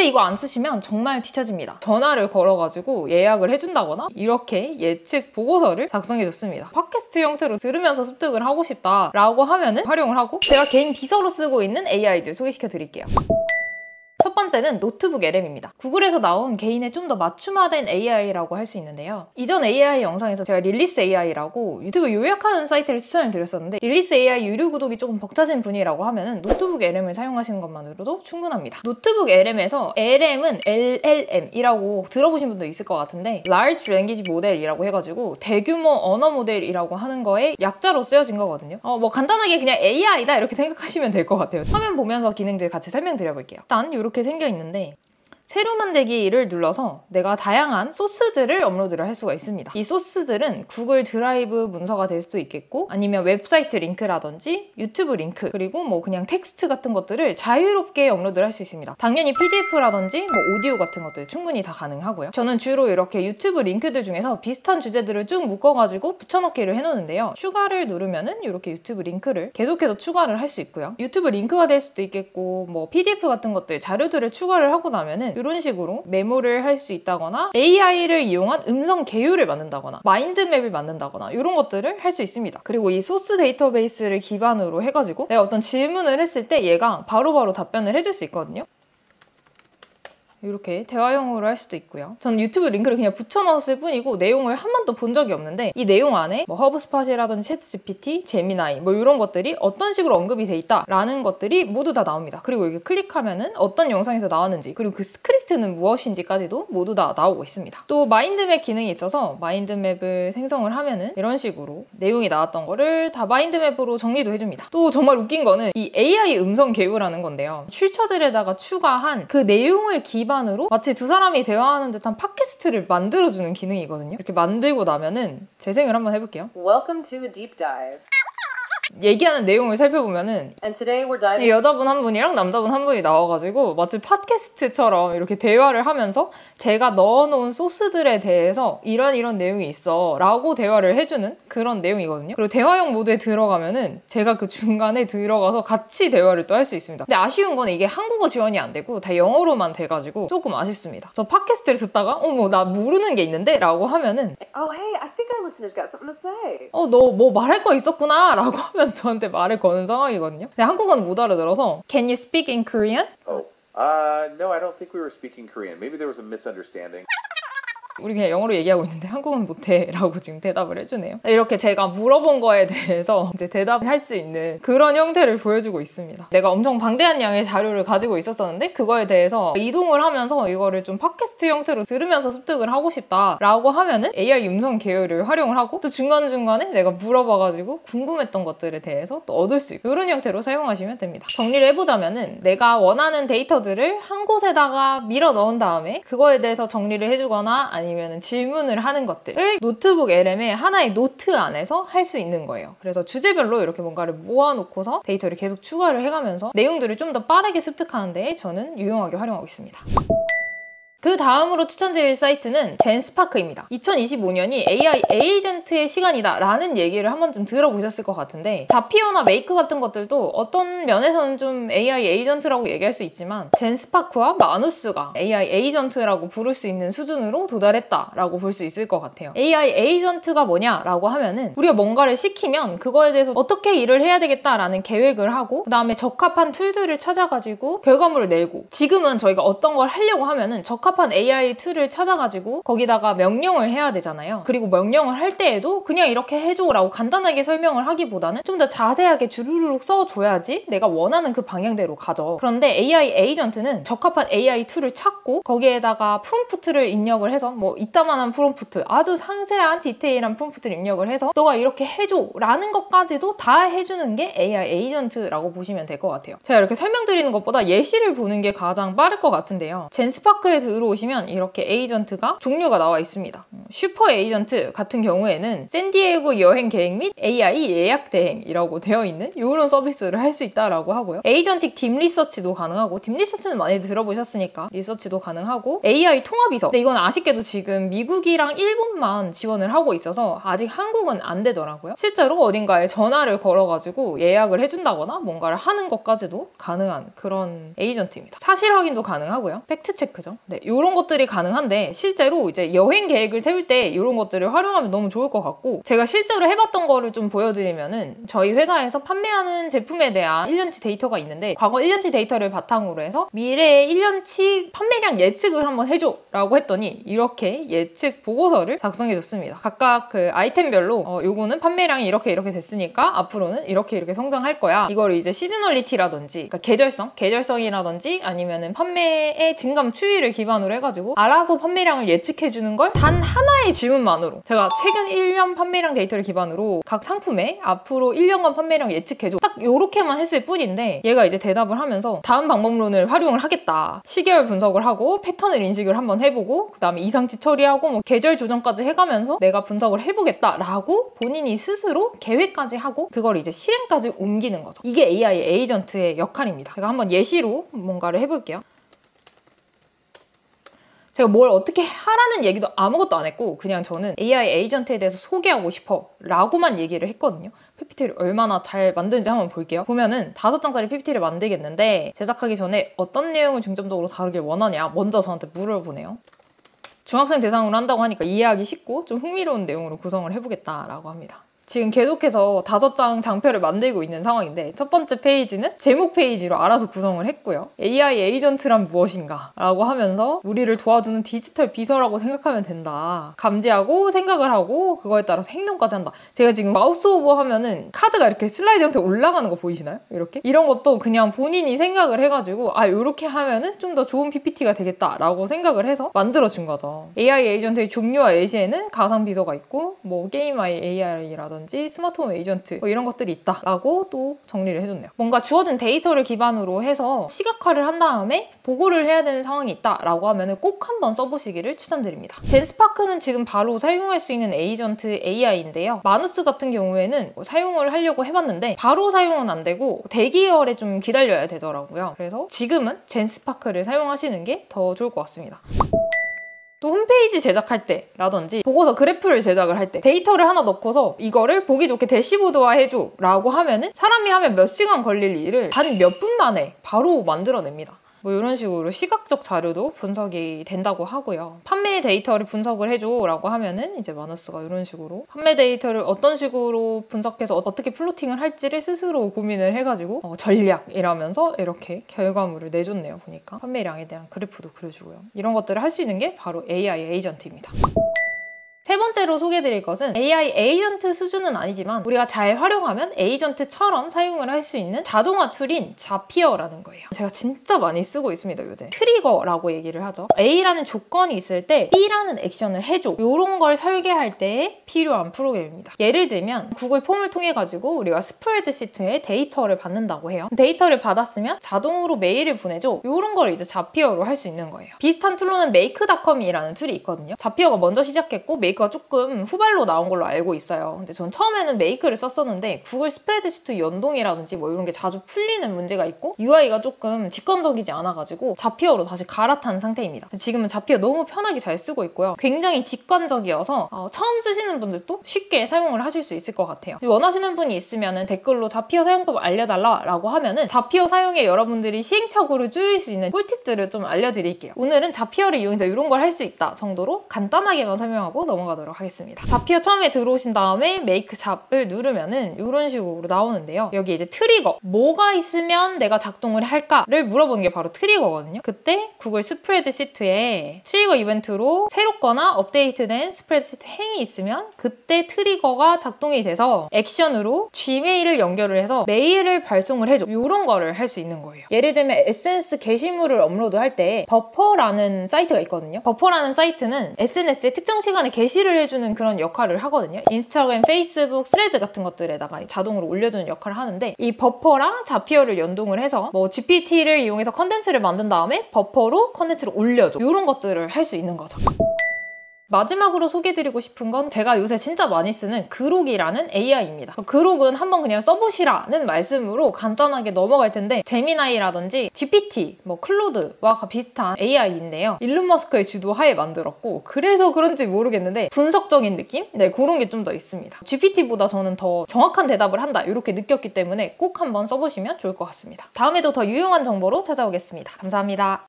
이거 안 쓰시면 정말 뒤처집니다. 전화를 걸어가지고 예약을 해준다거나 이렇게 예측 보고서를 작성해줬습니다. 팟캐스트 형태로 들으면서 습득을 하고 싶다라고 하면은 활용을 하고, 제가 개인 비서로 쓰고 있는 AI들 소개시켜 드릴게요. 첫 번째는 노트북 LM입니다. 구글에서 나온 개인의 좀 더 맞춤화된 AI라고 할 수 있는데요. 이전 AI 영상에서 제가 릴리스 AI라고 유튜브 요약하는 사이트를 추천을 드렸었는데, 릴리스 AI 유료 구독이 조금 벅차신 분이라고 하면은 노트북 LM을 사용하시는 것만으로도 충분합니다. 노트북 LM에서 LM은 LLM이라고 들어보신 분도 있을 것 같은데, Large Language Model이라고 해가지고 대규모 언어 모델이라고 하는 거에 약자로 쓰여진 거거든요. 뭐 간단하게 그냥 AI다 이렇게 생각하시면 될 것 같아요. 화면 보면서 기능들 같이 설명드려볼게요. 일단 이렇게 생겨 있는데, 새로 만들기를 눌러서 내가 다양한 소스들을 업로드를 할 수가 있습니다. 이 소스들은 구글 드라이브 문서가 될 수도 있겠고, 아니면 웹사이트 링크라든지 유튜브 링크, 그리고 뭐 그냥 텍스트 같은 것들을 자유롭게 업로드를 할 수 있습니다. 당연히 PDF라든지 뭐 오디오 같은 것들 충분히 다 가능하고요. 저는 주로 이렇게 유튜브 링크들 중에서 비슷한 주제들을 쭉 묶어가지고 붙여넣기를 해놓는데요. 추가를 누르면은 이렇게 유튜브 링크를 계속해서 추가를 할 수 있고요. 유튜브 링크가 될 수도 있겠고, 뭐 PDF 같은 것들 자료들을 추가를 하고 나면은 이런 식으로 메모를 할 수 있다거나, AI를 이용한 음성 계율을 만든다거나, 마인드맵을 만든다거나 이런 것들을 할 수 있습니다. 그리고 이 소스 데이터베이스를 기반으로 해가지고 내가 어떤 질문을 했을 때 얘가 바로바로 답변을 해줄 수 있거든요. 이렇게 대화용으로 할 수도 있고요. 저는 유튜브 링크를 그냥 붙여넣었을 뿐이고 내용을 한 번도 본 적이 없는데, 이 내용 안에 뭐 허브스팟이라든지 챗GPT, 제미나이 뭐 이런 것들이 어떤 식으로 언급이 돼 있다라는 것들이 모두 다 나옵니다. 그리고 여기 클릭하면은 어떤 영상에서 나왔는지, 그리고 그 스크립트는 무엇인지까지도 모두 다 나오고 있습니다. 또 마인드맵 기능이 있어서 마인드맵을 생성을 하면은 이런 식으로 내용이 나왔던 거를 다 마인드맵으로 정리도 해줍니다. 또 정말 웃긴 거는 이 AI 음성 계율하는 건데요. 출처들에다가 추가한 그 내용을 기반으로 마치 두 사람이 대화하는 듯한 팟캐스트를 만들어주는 기능이거든요. 이렇게 만들고 나면은 재생을 한번 해볼게요. Welcome to a deep dive. 얘기하는 내용을 살펴보면은 And today we're diving. 여자분 한 분이랑 남자분 한 분이 나와가지고 마치 팟캐스트처럼 이렇게 대화를 하면서 제가 넣어놓은 소스들에 대해서 이런 내용이 있어 라고 대화를 해주는 그런 내용이거든요. 그리고 대화용 모드에 들어가면은 제가 그 중간에 들어가서 같이 대화를 또 할 수 있습니다. 근데 아쉬운 건 이게 한국어 지원이 안 되고 다 영어로만 돼가지고 조금 아쉽습니다. 저 팟캐스트를 듣다가 어머 나 모르는 게 있는데 라고 하면은 Oh hey, I think our listeners got something to say. 너 뭐 말할 거 있었구나 라고 하면서 저한테 말을 거는 상황이거든요. 근데 한국어는 못 알아들어서 Can you speak in Korean? No, I don't think we were speaking Korean. Maybe there was a misunderstanding. 우리 그냥 영어로 얘기하고 있는데 한국어는 못해 라고 지금 대답을 해주네요. 이렇게 제가 물어본 거에 대해서 이제 대답할 수 있는 그런 형태를 보여주고 있습니다. 내가 엄청 방대한 양의 자료를 가지고 있었었는데 그거에 대해서 이동을 하면서 이거를 좀 팟캐스트 형태로 들으면서 습득을 하고 싶다 라고 하면은 AI 음성 계열을 활용을 하고, 또 중간중간에 내가 물어봐가지고 궁금했던 것들에 대해서 또 얻을 수 있고, 이런 형태로 사용하시면 됩니다. 정리를 해보자면은 내가 원하는 데이터들을 한 곳에다가 밀어 넣은 다음에 그거에 대해서 정리를 해주거나 아니면 질문을 하는 것들을 노트북 LM의 하나의 노트 안에서 할 수 있는 거예요. 그래서 주제별로 이렇게 뭔가를 모아놓고서 데이터를 계속 추가를 해가면서 내용들을 좀 더 빠르게 습득하는 데 저는 유용하게 활용하고 있습니다. 그 다음으로 추천드릴 사이트는 젠스파크입니다. 2025년이 AI 에이전트의 시간이다 라는 얘기를 한 번쯤 들어보셨을 것 같은데, 자피어나 메이크 같은 것들도 어떤 면에서는 좀 AI 에이전트라고 얘기할 수 있지만 젠스파크와 마누스가 AI 에이전트라고 부를 수 있는 수준으로 도달했다라고 볼 수 있을 것 같아요. AI 에이전트가 뭐냐라고 하면은 우리가 뭔가를 시키면 그거에 대해서 어떻게 일을 해야 되겠다라는 계획을 하고, 그 다음에 적합한 툴들을 찾아가지고 결과물을 내고, 지금은 저희가 어떤 걸 하려고 하면은 적합한 AI 툴을 찾아가지고 거기다가 명령을 해야 되잖아요. 그리고 명령을 할 때에도 그냥 이렇게 해줘 라고 간단하게 설명을 하기보다는 좀 더 자세하게 주르륵 써줘야지 내가 원하는 그 방향대로 가죠. 그런데 AI 에이전트는 적합한 AI 툴을 찾고 거기에다가 프롬프트를 입력을 해서 뭐 이따만한 프롬프트, 아주 상세한 디테일한 프롬프트를 입력을 해서 너가 이렇게 해줘 라는 것까지도 다 해주는 게 AI 에이전트라고 보시면 될 것 같아요. 제가 이렇게 설명드리는 것보다 예시를 보는 게 가장 빠를 것 같은데요. 젠스파크에 들어오시면 이렇게 에이전트가 종류가 나와 있습니다. 슈퍼 에이전트 같은 경우에는 샌디에고 여행 계획 및 AI 예약 대행이라고 되어 있는 이런 서비스를 할 수 있다라고 하고요. 에이전틱 딥 리서치도 가능하고, 딥 리서치는 많이 들어보셨으니까 리서치도 가능하고, AI 통합 비서. 근데 이건 아쉽게도 지금 미국이랑 일본만 지원을 하고 있어서 아직 한국은 안 되더라고요. 실제로 어딘가에 전화를 걸어가지고 예약을 해준다거나 뭔가를 하는 것까지도 가능한 그런 에이전트입니다. 사실 확인도 가능하고요. 팩트 체크죠. 네, 이런 것들이 가능한데 실제로 이제 여행 계획을 세울 때 이런 것들을 활용하면 너무 좋을 것 같고, 제가 실제로 해봤던 거를 좀 보여드리면은 저희 회사에서 판매하는 제품에 대한 1년치 데이터가 있는데, 과거 1년치 데이터를 바탕으로 해서 미래의 1년치 판매량 예측을 한번 해줘 라고 했더니 이렇게 예측 보고서를 작성해줬습니다. 각각 그 아이템별로 요거는 판매량이 이렇게 됐으니까 앞으로는 이렇게 성장할 거야. 이걸 이제 시즈널리티라든지, 그러니까 계절성이라든지 아니면은 판매의 증감 추이를 기반으로 해가지고 알아서 판매량을 예측해주는 걸 단 하나의 질문만으로, 제가 최근 1년 판매량 데이터를 기반으로 각 상품의 앞으로 1년간 판매량 예측해줘, 딱 요렇게만 했을 뿐인데 얘가 이제 대답을 하면서 다음 방법론을 활용을 하겠다. 시계열 분석을 하고 패턴을 인식을 한번 해보고, 그 다음에 이상치 처리하고 뭐 계절 조정까지 해가면서 내가 분석을 해보겠다라고 본인이 스스로 계획까지 하고 그걸 이제 실행까지 옮기는 거죠. 이게 AI 에이전트의 역할입니다. 제가 한번 예시로 뭔가를 해볼게요. 제가 뭘 어떻게 하라는 얘기도 아무것도 안 했고 그냥 저는 AI 에이전트에 대해서 소개하고 싶어 라고만 얘기를 했거든요. PPT를 얼마나 잘 만드는지 한번 볼게요. 보면은 5장짜리 PPT를 만들겠는데 제작하기 전에 어떤 내용을 중점적으로 다루길 원하냐 먼저 저한테 물어보네요. 중학생 대상으로 한다고 하니까 이해하기 쉽고 좀 흥미로운 내용으로 구성을 해보겠다라고 합니다. 지금 계속해서 5장 장표를 만들고 있는 상황인데, 첫 번째 페이지는 제목 페이지로 알아서 구성을 했고요. AI 에이전트란 무엇인가? 라고 하면서 우리를 도와주는 디지털 비서라고 생각하면 된다. 감지하고 생각을 하고 그거에 따라서 행동까지 한다. 제가 지금 마우스 오버 하면은 카드가 이렇게 슬라이드 형태로 올라가는 거 보이시나요? 이렇게? 이런 것도 그냥 본인이 생각을 해가지고 이렇게 하면은 좀 더 좋은 PPT가 되겠다라고 생각을 해서 만들어준 거죠. AI 에이전트의 종류와 예시에는 가상 비서가 있고 뭐 게임 AI라든지 스마트홈 에이전트 뭐 이런 것들이 있다라고 또 정리를 해줬네요. 뭔가 주어진 데이터를 기반으로 해서 시각화를 한 다음에 보고를 해야 되는 상황이 있다라고 하면 꼭 한번 써보시기를 추천드립니다. 젠스파크는 지금 바로 사용할 수 있는 에이전트 AI인데요. 마누스 같은 경우에는 사용을 하려고 해봤는데 바로 사용은 안 되고 대기열에 좀 기다려야 되더라고요. 그래서 지금은 젠스파크를 사용하시는 게 더 좋을 것 같습니다. 또 홈페이지 제작할 때라든지 보고서 그래프를 제작을 할 때 데이터를 하나 넣고서 이거를 보기 좋게 대시보드화 해줘 라고 하면은 사람이 하면 몇 시간 걸릴 일을 단 몇 분 만에 바로 만들어냅니다. 뭐 이런 식으로 시각적 자료도 분석이 된다고 하고요. 판매 데이터를 분석을 해줘 라고 하면은 이제 마누스가 이런 식으로 판매 데이터를 어떤 식으로 분석해서 어떻게 플로팅을 할지를 스스로 고민을 해가지고 전략이라면서 이렇게 결과물을 내줬네요. 보니까 판매량에 대한 그래프도 그려주고요. 이런 것들을 할 수 있는 게 바로 AI 에이전트입니다. 세 번째로 소개해드릴 것은 AI 에이전트 수준은 아니지만 우리가 잘 활용하면 에이전트처럼 사용을 할 수 있는 자동화 툴인 자피어라는 거예요. 제가 진짜 많이 쓰고 있습니다, 요즘. 트리거라고 얘기를 하죠. A라는 조건이 있을 때 B라는 액션을 해줘. 이런 걸 설계할 때 필요한 프로그램입니다. 예를 들면 구글 폼을 통해 가지고 우리가 스프레드시트에 데이터를 받는다고 해요. 데이터를 받았으면 자동으로 메일을 보내줘. 이런 걸 이제 자피어로 할 수 있는 거예요. 비슷한 툴로는 메이크닷컴이라는 툴이 있거든요. 자피어가 먼저 시작했고 메이크가 조금 후발로 나온 걸로 알고 있어요. 근데 전 처음에는 메이크를 썼었는데 구글 스프레드시트 연동이라든지 뭐 이런 게 자주 풀리는 문제가 있고 UI가 조금 직관적이지 않아가지고 자피어로 다시 갈아탄 상태입니다. 지금은 자피어 너무 편하게 잘 쓰고 있고요. 굉장히 직관적이어서 처음 쓰시는 분들도 쉽게 사용을 하실 수 있을 것 같아요. 원하시는 분이 있으면 댓글로 자피어 사용법 알려달라고 하면은 자피어 사용에 여러분들이 시행착오를 줄일 수 있는 꿀팁들을 좀 알려드릴게요. 오늘은 자피어를 이용해서 이런 걸 할 수 있다 정도로 간단하게만 설명하고 넘어가도록 하겠습니다. 자피어 처음에 들어오신 다음에 메이크 잡을 누르면은 이런 식으로 나오는데요. 여기 이제 트리거, 뭐가 있으면 내가 작동을 할까를 물어보는 게 바로 트리거거든요. 그때 구글 스프레드시트에 트리거 이벤트로 새롭거나 업데이트된 스프레드시트 행이 있으면 그때 트리거가 작동이 돼서 액션으로 G메일을 연결을 해서 메일을 발송을 해줘. 이런 거를 할 수 있는 거예요. 예를 들면 SNS 게시물을 업로드할 때 버퍼라는 사이트가 있거든요. 버퍼라는 사이트는 SNS에 특정 시간에 게시 게시를 해주는 그런 역할을 하거든요. 인스타그램, 페이스북, 스레드 같은 것들에다가 자동으로 올려주는 역할을 하는데 이 버퍼랑 자피어를 연동을 해서 뭐 GPT를 이용해서 컨텐츠를 만든 다음에 버퍼로 컨텐츠를 올려줘. 이런 것들을 할 수 있는 거죠. 마지막으로 소개해드리고 싶은 건 제가 요새 진짜 많이 쓰는 그록이라는 AI입니다. 그록은 한번 그냥 써보시라는 말씀으로 간단하게 넘어갈 텐데 제미나이라든지 GPT, 뭐 클로드와 비슷한 AI인데요. 일론 머스크의 주도하에 만들었고 그래서 그런지 모르겠는데 분석적인 느낌? 네, 그런 게 좀 더 있습니다. GPT보다 저는 더 정확한 대답을 한다 이렇게 느꼈기 때문에 꼭 한번 써보시면 좋을 것 같습니다. 다음에도 더 유용한 정보로 찾아오겠습니다. 감사합니다.